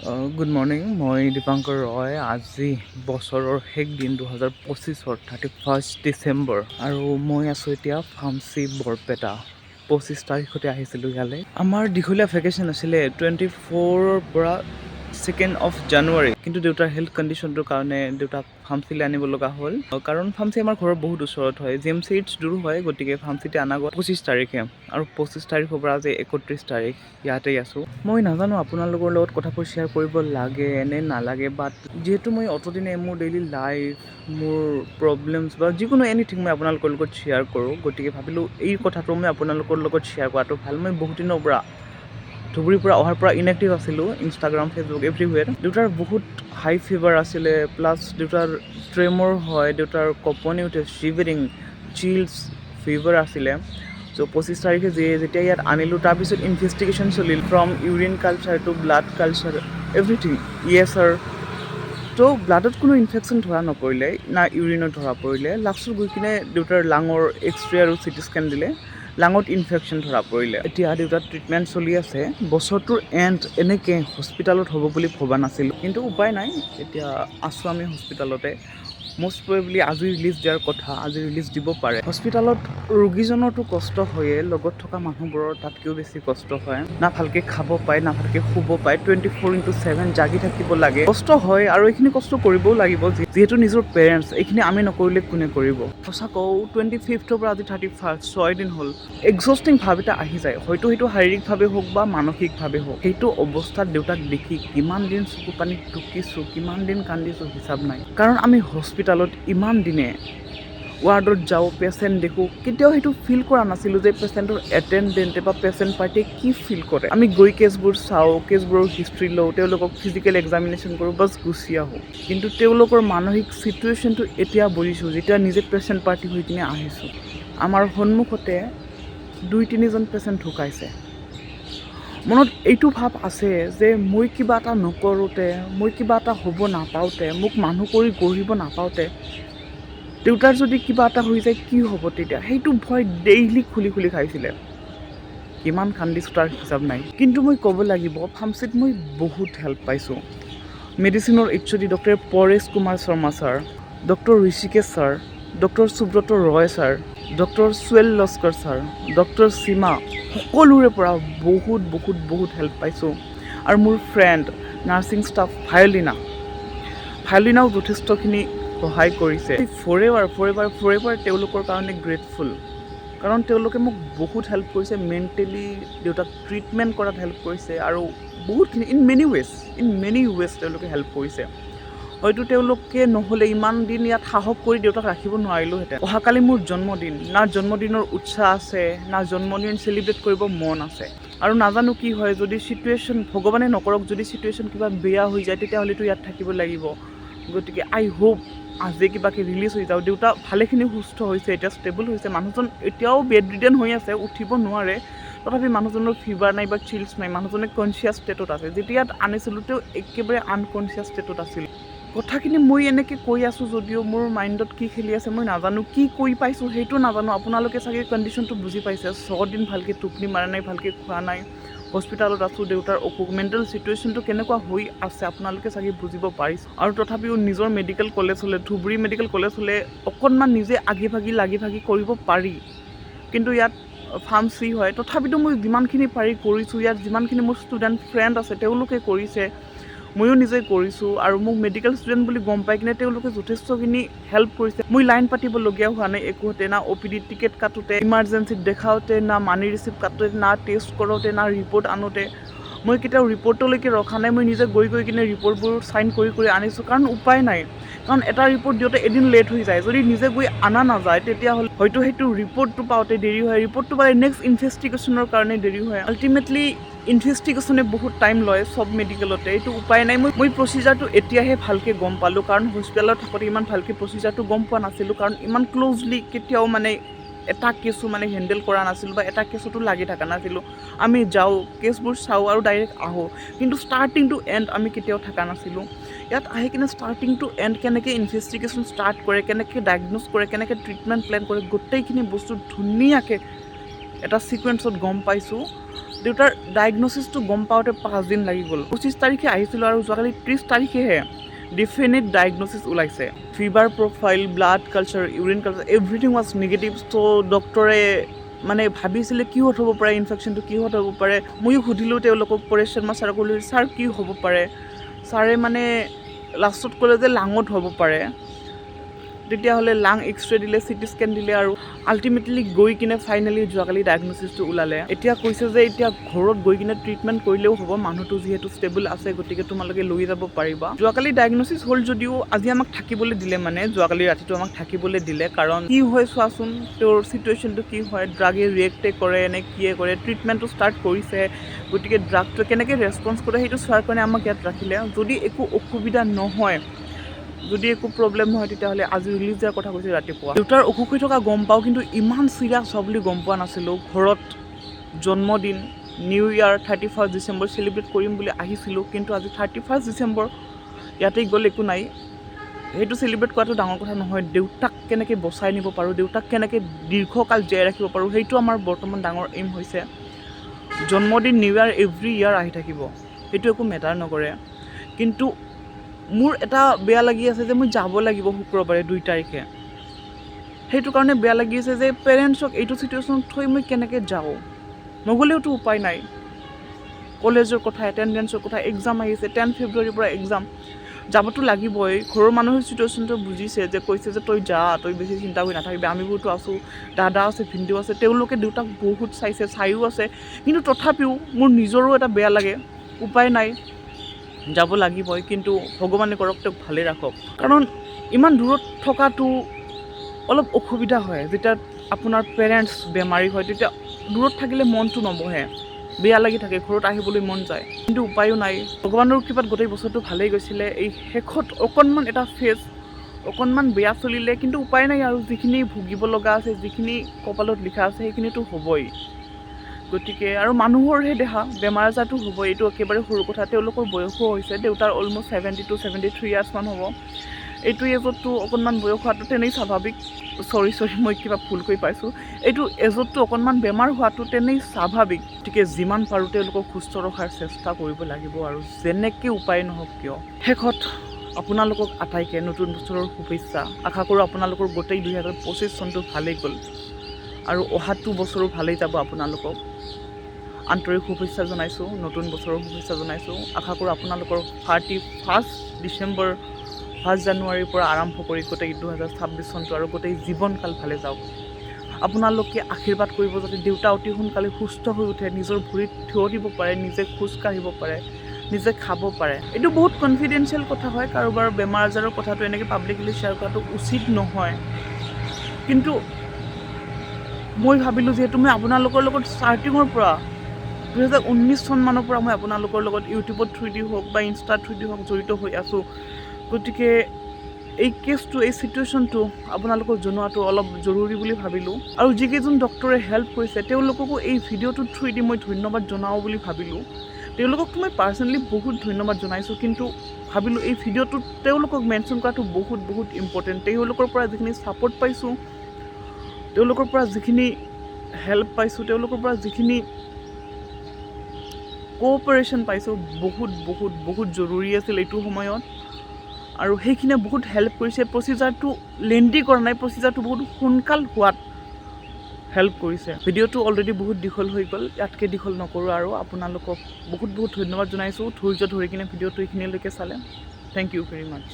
Good morning, মই দীপাংকৰ ৰয়। আজি বছৰৰ শেষ দিন 2025 31 ডিচেম্বৰ আৰু মই আছোঁ এতিয়া ফাৰ্মাচী বৰপেটা। 25 তাৰিখতে আহিছিলোঁ ইয়ালৈ। আমাৰ দীঘলীয়া ভেকেশ্যন আছিলে 24ৰ পৰা 2nd of জানুৱাৰী, কিন্তু দেউতাৰ হেল্থ কণ্ডিশ্যনটোৰ কাৰণে দেউতাক ফাৰ্মাচীলৈ আনিব লগা হ'ল। কাৰণ ফাৰ্মাচী আমাৰ ঘৰৰ বহুত ওচৰত হয়, GMC দূৰ হয়, গতিকে ফাৰ্মাচীতে অনা গ'ল 25 তাৰিখে। আৰু 25 তাৰিখৰ পৰা আজি 31 তাৰিখ ইয়াতেই আছোঁ। মই নাজানো আপোনালোকৰ লগত কথাবোৰ শ্বেয়াৰ কৰিব লাগে নে নালাগে, বাট যিহেতু মই অতদিনে মোৰ ডেইলি লাইফ, মোৰ প্ৰব্লেমছ বা যিকোনো এনিথিং মই আপোনালোকৰ লগত শ্বেয়াৰ কৰোঁ, গতিকে ভাবিলোঁ এই কথাটো মই আপোনালোকৰ লগত শ্বেয়াৰ কৰাটো ভাল। মই বহুত দিনৰ পৰা ধুবুৰীৰ পৰা অহাৰ পৰা ইনএক্টিভ আছিলোঁ, ইনষ্টাগ্ৰাম, ফেচবুক এভৰিৱেৰ। দেউতাৰ বহুত হাই ফিভাৰ আছিলে, প্লাছ দেউতাৰ ট্ৰেমৰ হয়, দেউতাৰ কঁপনি উঠে, শিভাৰিং, চিলছ, ফিভাৰ আছিলে। চ' 25 তাৰিখে যেতিয়া ইয়াত আনিলোঁ, তাৰপিছত ইনভেষ্টিগেশ্যন চলিল, from urine culture to blood culture, everything ESR। ত' ব্লাডত কোনো ইনফেকশ্যন ধৰা নপৰিলে, না ইউৰিনত ধৰা পৰিলে। লাষ্টত গৈ কিনে দেউতাৰ লাঙৰ এক্সৰে আৰু CT স্কেন দিলে, লাঙত ইনফেকশ্যন ধৰা পৰিলে। এতিয়া দেউতাৰ ট্ৰিটমেণ্ট চলি আছে। বছৰটোৰ এণ্ড এনেকৈ হস্পিটেলত হ'ব বুলি ভবা নাছিলোঁ, কিন্তু উপায় নাই, এতিয়া আছোঁ আমি হস্পিটেলতে। মষ্ট প্ৰবেবলি আজি ৰিলিজ দিয়াৰ কথা, আজি ৰিলিজ দিব পাৰে। হস্পিটেলত ৰোগীজনৰতো কষ্ট হয়েই, লগত থকা মানুহবোৰৰ তাতকৈও বেছি কষ্ট হয়। না ভালকৈ খাব পায়, না ভালকৈ শুব পায়, 24/7 জাগি থাকিব লাগে। কষ্ট হয় আৰু এইখিনি কষ্ট কৰিবও লাগিব, যিহেতু নিজৰ পেৰেণ্টছ। এইখিনি আমি নকৰিলে কোনে কৰিব? সঁচা কওঁ, 25ৰ পৰা আজি 31, 6 দিন হ'ল। এক্সস্টিং ভাৱ এটা আহি যায়, হয়তো সেইটো শাৰীৰিকভাৱে হওক বা মানসিকভাৱে হওক। সেইটো অৱস্থাত দেউতাক দেখি কিমান দিন চকু পানীত টুকিছোঁ, কিমান দিন কান্দিছোঁ, হিচাপ নাই। কাৰণ আমি হস্পিটেলত ইমান দিনে ৱাৰ্ডত যাওঁ, পেচেণ্ট দেখোঁ, কেতিয়াও সেইটো ফিল কৰা নাছিলোঁ যে পেচেণ্টৰ এটেণ্ডেণ্টে বা পেচেণ্ট পাৰ্টিয়ে কি ফিল কৰে। আমি গৈ কেছবোৰ চাওঁ, কেছবোৰৰ হিষ্ট্ৰী লওঁ, তেওঁলোকক ফিজিকেল এক্সামিনেশ্যন কৰোঁ, বাছ গুচি আহোঁ। কিন্তু তেওঁলোকৰ মানসিক চিটুৱেশ্যনটো এতিয়া বুজিছোঁ, যেতিয়া নিজে পেচেণ্ট পাৰ্টি হৈ কিনে আহিছোঁ। আমাৰ সন্মুখতে 2-3জন পেচেণ্ট ঢুকাইছে। মনত এইটো ভাৱ আছে যে মই কিবা এটা নকৰোঁতে, মই কিবা এটা হ'ব নাপাওঁতে, মোক মানুহ কৰি গঢ়িব নাপাওঁতে দেউতাৰ যদি কিবা এটা হৈ যায় কি হ'ব তেতিয়া? সেইটো ভয় ডেইলি খুলি খুলি খাইছিলে। কিমান কান্দিছোঁ তাৰ হিচাপ নাই। কিন্তু মই ক'ব লাগিব, ফাৰ্মাচীত মই বহুত হেল্প পাইছোঁ। মেডিচিনৰ HOD doctor Paresh Kumar Sharma sir, doctor Rishikesh sir, doctor Subrata Roy sir, doctor Suwel Laskar sir, doctor Seema, সকলোৰে পৰা বহুত হেল্প পাইছোঁ। আৰু মোৰ ফ্ৰেণ্ড নাৰ্ছিং ষ্টাফ ভায়লিনাও যথেষ্টখিনি সহায় কৰিছে। ফৰেভাৰ তেওঁলোকৰ কাৰণে গ্ৰেটফুল, কাৰণ তেওঁলোকে মোক বহুত হেল্প কৰিছে। মেণ্টেলি দেউতাক ট্ৰিটমেণ্ট কৰাত হেল্প কৰিছে আৰু বহুতখিনি ইন মেনি ৱেজ তেওঁলোকে হেল্প কৰিছে। হয়তো তেওঁলোকে নহ'লে ইমান দিন ইয়াত সাহস কৰি দেউতাক ৰাখিব নোৱাৰিলোঁহেঁতেন। অহাকালি মোৰ জন্মদিন, না জন্মদিনৰ উৎসাহ আছে, না জন্মদিন চেলিব্ৰেট কৰিব মন আছে। আৰু নাজানো কি হয়, যদি চিটুৱেশ্যন, ভগৱানে নকৰক, যদি চিটুৱেশ্যন কিবা বেয়া হৈ যায়, তেতিয়াহ'লেতো ইয়াত থাকিব লাগিব। গতিকে আই হোপ আজি কিবাকে ৰিলিজ হৈ যাওঁ। দেউতা ভালেখিনি সুস্থ হৈছে, এতিয়া ষ্টেবল হৈছে। মানুহজন এতিয়াও বেড ৰিডেন হৈ আছে, উঠিব নোৱাৰে, তথাপি মানুহজনৰ ফিভাৰ নাই বা চিলছ নাই, মানুহজনে কনচিয়াছ ষ্টেটত আছে। যেতিয়া ইয়াত আনিছিলোঁ তেওঁ একেবাৰে আনকনচিয়াছ ষ্টেটত আছিল। কথাখিনি মই এনেকৈ কৈ আছোঁ যদিও মোৰ মাইণ্ডত কি খেলি আছে মই নাজানো, কি কৈ পাইছোঁ সেইটো নাজানো। আপোনালোকে চাগে কণ্ডিশ্যনটো বুজি পাইছে। 6 দিন ভালকৈ টোপনি মাৰা নাই, ভালকৈ খোৱা নাই, হস্পিটেলত আছোঁ, দেউতাৰ মেণ্টেল চিটুৱেশ্যনটো কেনেকুৱা হৈ আছে আপোনালোকে চাগে বুজিব পাৰিছে। আৰু তথাপিও নিজৰ মেডিকেল কলেজ হ'লে, ধুবুৰী মেডিকেল কলেজ হ'লে অকণমান নিজে লাগি ভাগি কৰিব পাৰি, কিন্তু ইয়াত ফাৰ্মাচী হয়। তথাপিতো মই যিমানখিনি পাৰি কৰিছোঁ। ইয়াত যিমানখিনি মোৰ ষ্টুডেণ্ট ফ্ৰেণ্ড আছে তেওঁলোকে কৰিছে, ময়ো নিজে কৰিছোঁ। আৰু মোক মেডিকেল ষ্টুডেণ্ট বুলি গম পাই কিনে তেওঁলোকে যথেষ্টখিনি হেল্প কৰিছে। মই লাইন পাতিবলগীয়া হোৱা নাই একোতে, না OPD টিকেট কাটোতে, ইমাৰ্জেঞ্চিত দেখাওঁতে, না মানি ৰিচিপ্ট কাটোতে, না টেষ্ট কৰোঁতে, না ৰিপৰ্ট আনোতে। মই কেতিয়াও ৰিপৰ্টলৈকে ৰখা নাই, মই নিজে গৈ কিনে ৰিপৰ্টবোৰ চাইন কৰি আনিছোঁ। কাৰণ উপায় নাই, কাৰণ এটা ৰিপৰ্ট দিওঁতে এদিন লেট হৈ যায়। যদি নিজে গৈ আনা নাযায় তেতিয়াহ'লে হয়তো সেইটো ৰিপৰ্টটো পাওঁতে দেৰি হয়, ৰিপৰ্টটো পালে নেক্সট ইনভেষ্টিগেশ্যনৰ কাৰণে দেৰি হয়। আল্টিমেটলি ইনভেষ্টিগেশ্যনে বহুত টাইম লয় চব মেডিকেলতে, এইটো উপায় নাই। মই প্ৰচিজাৰটো এতিয়াহে ভালকৈ গম পালোঁ, কাৰণ হস্পিটেলত থাকোঁতে ইমান ভালকৈ প্ৰচিজাৰটো গম পোৱা নাছিলোঁ, কাৰণ ইমান ক্ল'জলি কেতিয়াও এটা কেছো হেণ্ডেল কৰা নাছিলোঁ বা এটা কেছতো লাগি থকা নাছিলোঁ। আমি যাওঁ, কেছবোৰ চাওঁ আৰু ডাইৰেক্ট আহোঁ, কিন্তু ষ্টাৰ্টিং টু এণ্ড আমি কেতিয়াও থকা নাছিলোঁ। ইয়াত আহি কিনে ষ্টাৰ্টিং টু এণ্ড কেনেকৈ ইনভেষ্টিগেশ্যন ষ্টাৰ্ট কৰে, কেনেকৈ ডায়েগন'জ কৰে, কেনেকৈ ট্ৰিটমেণ্ট প্লেন কৰে, গোটেইখিনি বস্তু ধুনীয়াকৈ এটা ছিকুৱেঞ্চত গম পাইছোঁ। দেউতাৰ ডায়েগনচিছটো গম পাওঁতে 5 দিন লাগি গ'ল। 25 তাৰিখে আহিছিলোঁ আৰু যোৱাকালি 30 তাৰিখেহে ডেফিনেট ডায়েগনচিছ ওলাইছে। Fever profile, blood culture, urine culture everything was negative. So' ডক্টৰে মানে ভাবিছিলে কিহত হ'ব পাৰে ইনফেকশ্যনটো, কিহত হ'ব পাৰে। ময়ো সুধিলোঁ তেওঁলোকক, পৰেশ শৰ্মা ছাৰক ক'লোঁ, ছাৰ কি হ'ব পাৰে? ছাৰে মানে লাষ্টত ক'লে যে লাঙত হ'ব পাৰে। তেতিয়াহ'লে লাং এক্সৰে দিলে, চিটি স্কেন দিলে আৰু আল্টিমেটলি গৈ কিনে ফাইনেলি যোৱাকালি ডায়েগনচিছটো ওলালে। এতিয়া কৈছে যে এতিয়া ঘৰত গৈ কিনে ট্ৰিটমেণ্ট কৰিলেও হ'ব, মানুহটো যিহেতু ষ্টেবল আছে, গতিকে তোমালোকে লৈ যাব পাৰিবা। যোৱাকালি ডায়েগনচিছ হ'ল যদিও আজি আমাক থাকিবলৈ দিলে, মানে যোৱাকালি ৰাতিটো আমাক থাকিবলৈ দিলে। কাৰণ কি হয় চোৱাচোন, তেওঁৰ চিটুৱেশ্যনটো কি হয়, ড্ৰাগে ৰিয়েক্টে কৰে নে কিয়ে কৰে, ট্ৰিটমেণ্টটো ষ্টাৰ্ট কৰিছে, গতিকে ড্ৰাগটোৱে কেনেকৈ ৰেছপন্স কৰে সেইটো চোৱাৰ কাৰণে আমাক ইয়াত ৰাখিলে। যদি একো অসুবিধা নহয়, যদি একো প্ৰব্লেম নহয়, তেতিয়াহ'লে আজি ৰিলিজ দিয়াৰ কথা কৈছে ৰাতিপুৱা। দেউতাৰ অসুখ হৈ থকা গম পাওঁ, কিন্তু ইমান চিৰিয়াছ হোৱা বুলি গম পোৱা নাছিলোঁ। ঘৰত জন্মদিন, নিউ ইয়াৰ 31 ডিচেম্বৰ চেলিব্ৰেট কৰিম বুলি আহিছিলোঁ, কিন্তু আজি 31 ডিচেম্বৰ ইয়াতে গ'ল, একো নাই। সেইটো চেলিব্ৰেট কৰাটো ডাঙৰ কথা নহয়। দেউতাক কেনেকৈ বচাই নিব পাৰোঁ, দেউতাক কেনেকৈ দীৰ্ঘকাল জীয়াই ৰাখিব পাৰোঁ, সেইটো আমাৰ বৰ্তমান ডাঙৰ এইম হৈছে। জন্মদিন, নিউ ইয়াৰ এভৰি ইয়াৰ আহি থাকিব, সেইটো একো মেটাৰ নকৰে। কিন্তু মোৰ এটা বেয়া লাগি আছে যে মই যাব লাগিব শুক্ৰবাৰে 2 তাৰিখে। সেইটো কাৰণে বেয়া লাগি আছে যে পেৰেণ্টছক এইটো চিটুৱেশ্যনত থৈ মই কেনেকৈ যাওঁ। নগ'লেওতো উপায় নাই। কলেজৰ কথা, এটেণ্ডেঞ্চৰ কথা, এক্সাম আহিছে, 10 ফেব্ৰুৱাৰীৰ পৰা এক্সাম, যাবতো লাগিবই। ঘৰৰ মানুহৰ চিটুৱেশ্যনটো বুজিছে, যে কৈছে যে তই যা, তই বেছি চিন্তা কৰি নাথাকিবি, আমিবোৰতো আছোঁ, দাদা আছে, ভিনদেউ আছে, তেওঁলোকে দেউতাক বহুত চাইছে, চায়ো আছে। কিন্তু তথাপিও মোৰ নিজৰো এটা বেয়া লাগে, উপায় নাই, যাব লাগিবই। কিন্তু ভগৱানে কৰক তেওঁক ভালে ৰাখক। কাৰণ ইমান দূৰত থকাটো অলপ অসুবিধা হয়। যেতিয়া আপোনাৰ পেৰেণ্টছ বেমাৰী হয়, তেতিয়া দূৰত থাকিলে মনটো নবহে, বেয়া লাগি থাকে, ঘৰত আহিবলৈ মন যায়, কিন্তু উপায়ো নাই। ভগৱানৰ কৃপাত গোটেই বছৰটো ভালেই গৈছিলে। এই শেষত অকণমান এটা ফেজ অকণমান বেয়া চলিলে, কিন্তু উপায় নাই আৰু। যিখিনি ভুগিব লগা আছে, যিখিনি কপালত লিখা আছে, সেইখিনিতো হ'বই। গতিকে আৰু মানুহৰহে দেহা, বেমাৰ আজাৰটো হ'ব, এইটো একেবাৰে সৰু কথা। তেওঁলোকৰ বয়সো হৈছে, দেউতাৰ অলমষ্ট 70 to 73 ইয়াৰ্ছমান হ'ব। এইটো এজততো অকণমান বয়স হোৱাটো তেনেই স্বাভাৱিক। চৰি মই কিবা ভুল কৰি পাইছোঁ। এইটো এজততো অকণমান বেমাৰ হোৱাটো তেনেই স্বাভাৱিক। গতিকে যিমান পাৰোঁ তেওঁলোকক সুস্থ ৰখাৰ চেষ্টা কৰিব লাগিব, আৰু যেনেকৈ উপায় নহওক কিয়। শেষত আপোনালোকক আটাইকে নতুন বছৰৰ শুভেচ্ছা। আশা কৰোঁ আপোনালোকৰ গোটেই 2025 চনটো ভালেই গ'ল, আৰু অহাটো বছৰো ভালেই যাব। আপোনালোকক আন্তৰিক শুভেচ্ছা জনাইছোঁ, নতুন বছৰৰ শুভেচ্ছা জনাইছোঁ। আশা কৰোঁ আপোনালোকৰ 31 ডিচেম্বৰ, 1 জানুৱাৰীৰ পৰা আৰম্ভ কৰি গোটেই 2026 চনটো আৰু গোটেই জীৱনকাল ভালে যাওক। আপোনালোকে আশীৰ্বাদ কৰিব যাতে দেউতা অতি সোনকালে সুস্থ হৈ উঠে, নিজৰ ভৰিত থিয় দিব পাৰে, নিজে খোজ কাঢ়িব পাৰে, নিজে খাব পাৰে। এইটো বহুত কনফিডেঞ্চিয়েল কথা হয়, কাৰোবাৰ বেমাৰ আজাৰৰ কথাটো এনেকৈ পাব্লিকলি শ্বেয়াৰ কৰাটো উচিত নহয়। কিন্তু মই ভাবিলোঁ, যিহেতু মই আপোনালোকৰ লগত ষ্টাৰ্টিঙৰ পৰা 2019 চনমানৰ পৰা মই আপোনালোকৰ লগত ইউটিউবত থ্ৰুদি হওক বা ইনষ্টাৰ থ্ৰুদি হওক জড়িত হৈ আছোঁ, গতিকে এই কেছটো, এই চিটুৱেশ্যনটো আপোনালোকক জনোৱাটো অলপ জৰুৰী বুলি ভাবিলোঁ। আৰু যিকেইজন ডক্টৰে হেল্প কৰিছে, তেওঁলোককো এই ভিডিঅ'টোৰ থ্ৰুদি মই ধন্যবাদ জনাওঁ বুলি ভাবিলোঁ। তেওঁলোককতো মই পাৰ্চনেলি বহুত ধন্যবাদ জনাইছোঁ, কিন্তু ভাবিলোঁ এই ভিডিঅ'টোত তেওঁলোকক মেনশ্যন কৰাটো বহুত বহুত ইম্পৰ্টেণ্ট। তেওঁলোকৰ পৰা যিখিনি ছাপোৰ্ট পাইছোঁ, তেওঁলোকৰ পৰা যিখিনি হেল্প পাইছোঁ, তেওঁলোকৰ পৰা যিখিনি কোঅপাৰেশ্যন পাইছোঁ, বহুত বহুত বহুত জৰুৰী আছিল এইটো সময়ত। আৰু সেইখিনিয়ে বহুত হেল্প কৰিছে। প্ৰচিজাৰটো লেণ্ডি কৰা নাই, প্ৰচিজাৰটো বহুত সোনকাল হোৱাত হেল্প কৰিছে। ভিডিঅ'টো অলৰেডি বহুত দীঘল হৈ গ'ল, ইয়াতকৈ দীঘল নকৰোঁ আৰু। আপোনালোকক বহুত বহুত ধন্যবাদ জনাইছোঁ ধৈৰ্য ধৰি কিনে ভিডিঅ'টো এইখিনিলৈকে চালে। Thank you very much.